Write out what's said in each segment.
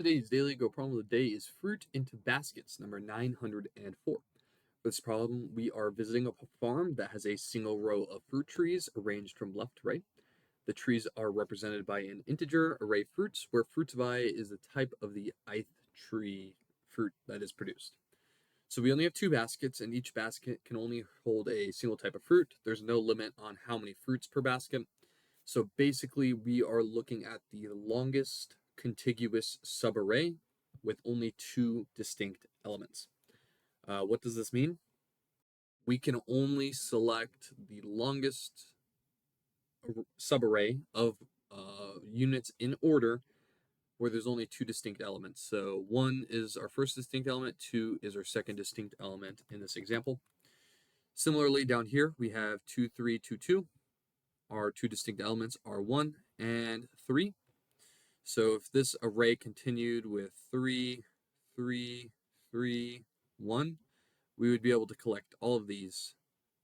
Today's daily Go problem of the day is fruit into baskets, number 904. For this problem, we are visiting a farm that has a single row of fruit trees arranged from left to right. The trees are represented by an integer array fruits, where fruits of I is the type of the ith tree fruit that is produced. So we only have two baskets, and each basket can only hold a single type of fruit. There's no limit on how many fruits per basket. So basically, we are looking at the longest contiguous subarray with only two distinct elements. What does this mean? We can only select the longest subarray of units in order where there's only two distinct elements. So one is our first distinct element, two is our second distinct element in this example. Similarly, down here we have 2, 3, 2, 2. Our two distinct elements are 1 and 3. So if this array continued with 3, 3, 3, 1, we would be able to collect all of these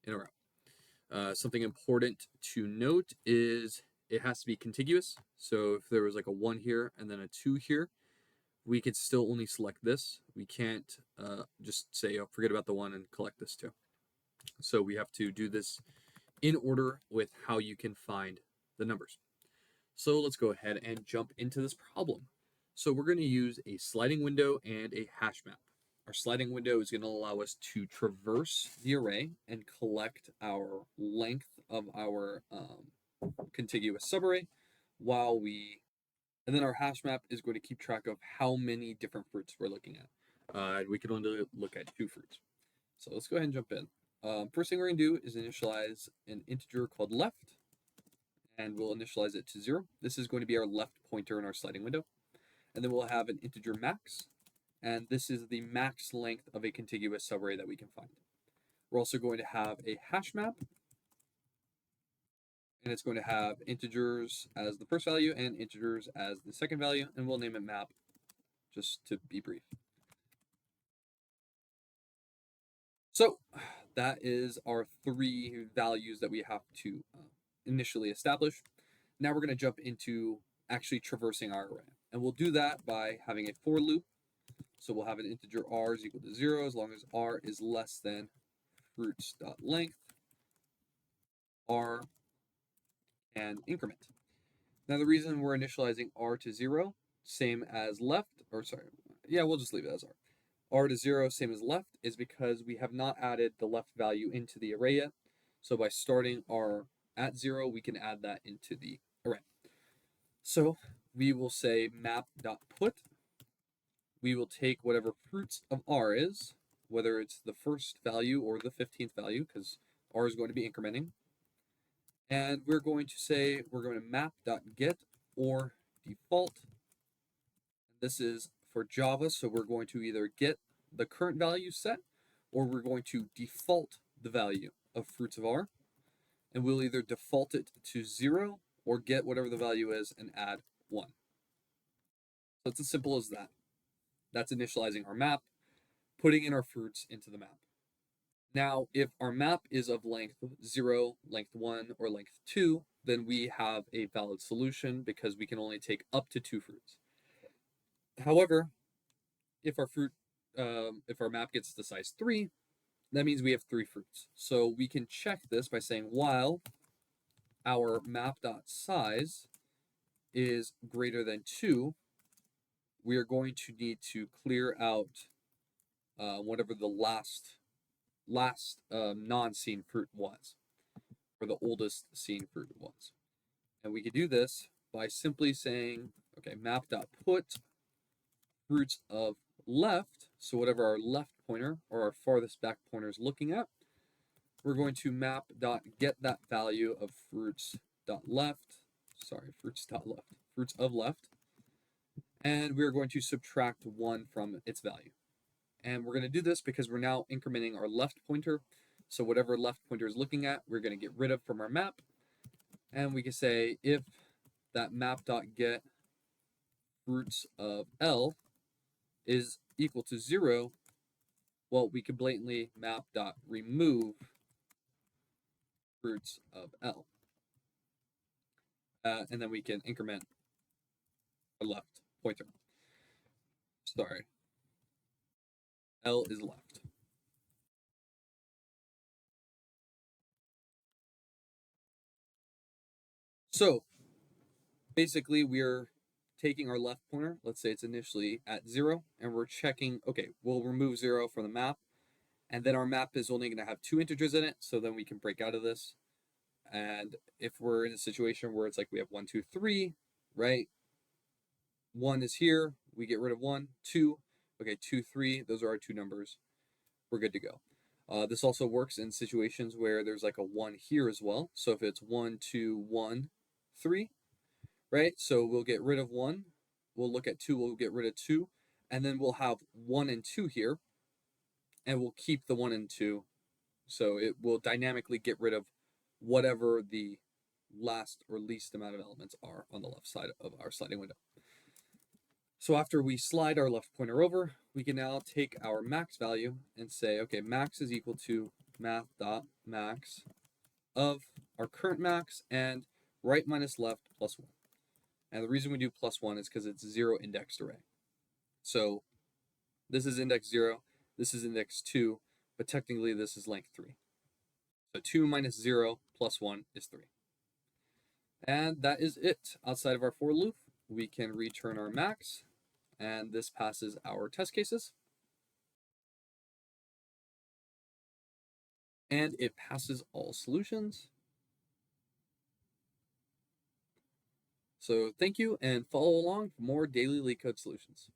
in a row. Something important to note is it has to be contiguous. So if there was like a 1 here and then a 2 here, we could still only select this. We can't just say, oh, forget about the 1 and collect this too. So we have to do this in order with how you can find the numbers. So let's go ahead and jump into this problem. So we're going to use a sliding window and a hash map. Our sliding window is going to allow us to traverse the array and collect our length of our contiguous subarray and then our hash map is going to keep track of how many different fruits we're looking at. We can only look at two fruits. So let's go ahead and jump in. First thing we're going to do is initialize an integer called left, and we'll initialize it to 0. This is going to be our left pointer in our sliding window. And then we'll have an integer max, and this is the max length of a contiguous subarray that we can find. We're also going to have a hash map, and it's going to have integers as the first value and integers as the second value, and we'll name it map just to be brief. So that is our three values that we have to initially establish. Now we're going to jump into actually traversing our array. And we'll do that by having a for loop. So we'll have an integer r is equal to 0 as long as r is less than fruits.length r and increment. Now the reason we're initializing r to 0, same as left, we'll just leave it as r. R to 0, same as left, is because we have not added the left value into the array yet. So by starting r at 0, we can add that into the array. So we will say map.put. We will take whatever fruits of r is, whether it's the first value or the 15th value, because r is going to be incrementing. And we're going to say we're going to map.get or default. This is for Java, so we're going to either get the current value set or we're going to default the value of fruits of r. And we'll either default it to 0 or get whatever the value is and add 1. So it's as simple as that. That's initializing our map, putting in our fruits into the map. Now, if our map is of length 0, length 1, or length 2, then we have a valid solution because we can only take up to 2 fruits. However, if our map gets to size 3, that means we have 3 fruits. So we can check this by saying while our map.size is greater than 2, we are going to need to clear out whatever the last non-seen fruit was, or the oldest seen fruit was. And we could do this by simply saying, okay, map.put fruits of left, so whatever our left pointer or our farthest back pointer is looking at, we're going to map.get that value of fruits of left, and we're going to subtract 1 from its value. And we're going to do this because we're now incrementing our left pointer. So whatever left pointer is looking at, we're going to get rid of from our map. And we can say if that map.get fruits of L is equal to 0, well, we could blatantly map.remove fruits of L. And then we can increment our left pointer. Sorry, L is left. So basically, we're taking our left pointer. Let's say it's initially at 0, and we're checking. Okay, we'll remove 0 from the map, and then our map is only going to have 2 integers in it. So then we can break out of this. And if we're in a situation where it's like we have 1, 2, 3, right? 1 is here. We get rid of 1, 2. Okay, 2, 3. Those are our 2 numbers. We're good to go. This also works in situations where there's like a 1 here as well. So if it's 1, 2, 1, 3, right? So we'll get rid of 1. We'll look at 2. We'll get rid of 2. And then we'll have 1 and 2 here. And we'll keep the 1 and 2. So it will dynamically get rid of whatever the last or least amount of elements are on the left side of our sliding window. So after we slide our left pointer over, we can now take our max value and say, okay, max is equal to math.max of our current max and right minus left plus 1. And the reason we do plus 1 is because it's 0 indexed array. So this is index 0, this is index 2, but technically this is length 3. So 2 minus 0 plus 1 is 3. And that is it. Outside of our for loop, we can return our max, and this passes our test cases. And it passes all solutions. So thank you, and follow along for more daily LeetCode solutions.